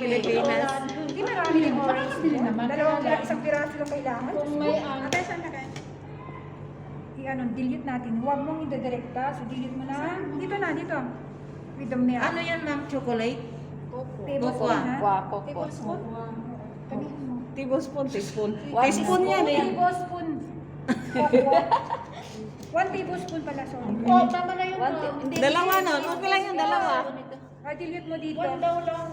Pilipinas. Hindi marami yung orange din naman. Isang piraso lang kailangan. Kung may Ate, saan na kayo? Delete natin. Huwag mong idadirekta. So, delete mo na. Dito na, dito. With the milk. Ano yan, ma'am? Chocolate? Tablespoon, ha? Guwapo po. Tablespoon? Kanihin mo. Tablespoon. Teaspoon yan eh. Tablespoon. Cocoa. 1 tablespoon pala, sorry. Oh, tama na yun. Dalawa no? Okay lang yung dalawa. Delete mo dito. 1 daw lang.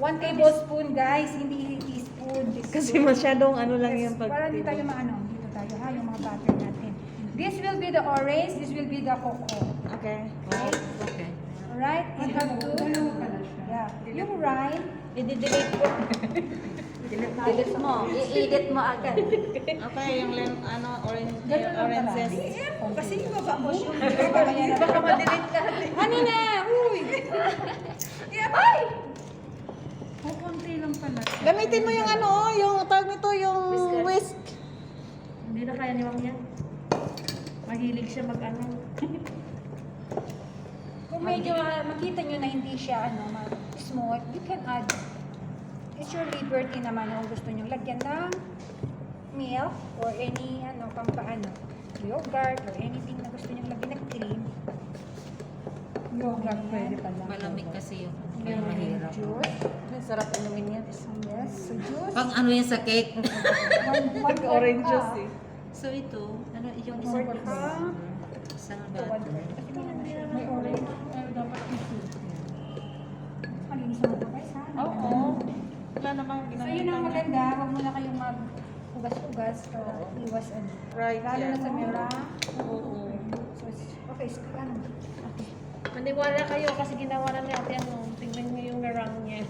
1 tablespoon, guys. Hindi teaspoon. Kasi masyadong ano lang yung pag... Para hindi tayo maano. Dito tayo, ha? Yung mga butter natin. This will be the orange. This will be the cocoa. Okay. Okay. Alright? You have to... Yeah. Yung rind, I-delete ko. Delete mo. I-edit mo agad. Okay, yung oranges. kasi yung baba mo siya. Baka ma-delete ka. Ano na? Uy! Ay! Kukunti lang pala. Gamitin mo yung yung tawag nito, yung whisk. Hindi na kaya ni Ma'am yan. Mahilig siya mag-ano. Kung medyo makita nyo na hindi siya smooth, you can add. It's your liberty naman kung gusto nyo lagyan ng milk or any yogurt or anything na gusto nyo lagyan ng cream. Yogurt pwede pala. Malamig kasi yun. Kaya mahirap. Juice. Sarap inumin yan. Yes, so juice. Pang ano yan sa cake? Orange juice eh. So ito, yung Isang isang cup. isang Ito, one butter. cup. May orange. Dapat tissue. Malinis naman ito guys, ha? Oo. Wala namang So yun ang maganda, huwag muna kayong mag-ugas-ugas para iwas Right, lalo na yeah. sa mera. Oo. So, okay, so Maniwala kayo kasi ginawa na ni ate tingnan niyo yung narang niya.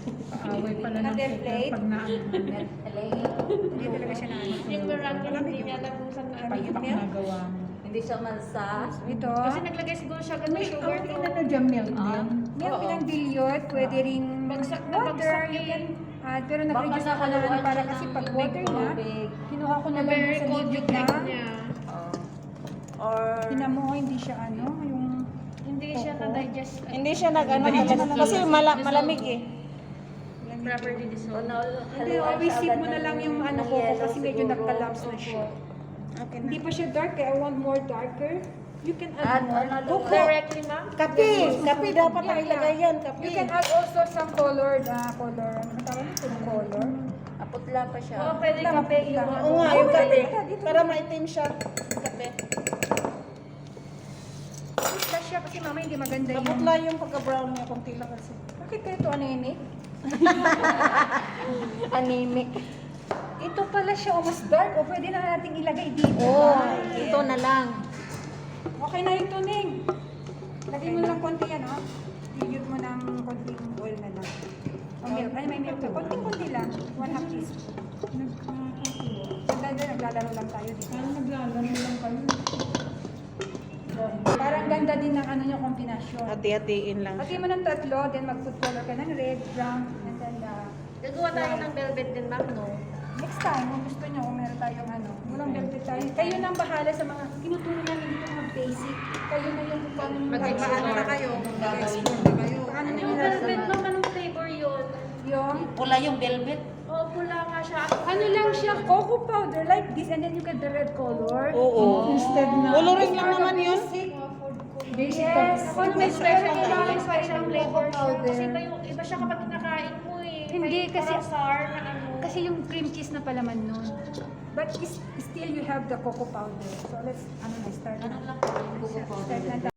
Away pala ng Na-deflate. pag na Hindi talaga siya Yung narang niya, hindi niya alam kung saan na Yung pag milk? nagawa mo. Hindi siya malsa. Ito, Kasi naglagay siguro siya agad ng sugar. Ang ina na dyan milk din. milk ng dilute, pwede ring Bagsak na water, bagsak you can eh. add, pero nag-reduce ako na para kasi pag water na, kinuha ko na lang Very sa cold liquid yung na, cake niya. Or tinan mo, hindi siya yung Hindi siya na-digest. hindi siya kasi malamig eh. Properly dissolved. Hindi, always sip mo na lang yung coco kasi medyo nagka-lumps na siya. Okay Hindi na. pa siya dark, kaya I want more darker. You can add more. Coco. Directly, ma'am? Kape dapat na ilagay yan, kape. You can add also some colored, color. Ano tawag nito? Color. Aputla pa siya. Oo, pwede Tama, kape putla. yung Oo nga, yung kape. Dito. Para maitim siya. kape. Putla siya kasi mama hindi maganda yung... Maputla yung pagka-brown niya, konti lang kasi. Bakit kaya ito anemic? Anemic. Ito pala siya, mas dark. O pwede na nating ilagay dito. Ito na lang. Okay na yung tuning. Lagay mo lang konti yan, oh. Dilute mo ng konting oil na lang. O milk. Ay, may milk na. Konting-konti lang. 1/2 teaspoon. Naglalaro lang tayo dito. Naglalaro lang kayo. Parang ganda din ng kombinasyon. Hati-hatiin lang. Lagay mo ng tatlo, then mag-food color ka ng red, brown, and then Gagawa tayo ng velvet din, ma'am, no? next time, kung gusto nyo, kung meron tayong walang velvet tayo. Kayo nang bahala sa mga, tinuturo namin dito mga basic. Kayo na yung kung paano nyo Mag-explore na kayo. Mag-explore na kayo. Paano nyo Yung velvet, ma'am, anong flavor yun? yung, Pula yung velvet. Oo, pula nga siya. ano lang siya, cocoa powder like this, and then you get the red color. Oo. Instead na, Coloring lang naman yun. Basic. Yes. Ako may special Kailangan yung special flavor siya. powder. Kasi iba siya kapag kinakain mo eh. Hindi, May kasi- parang sour na ano. Kasi yung cream cheese na palaman nun. But still you have the cocoa powder. So let's, start na. Ano lang? Start na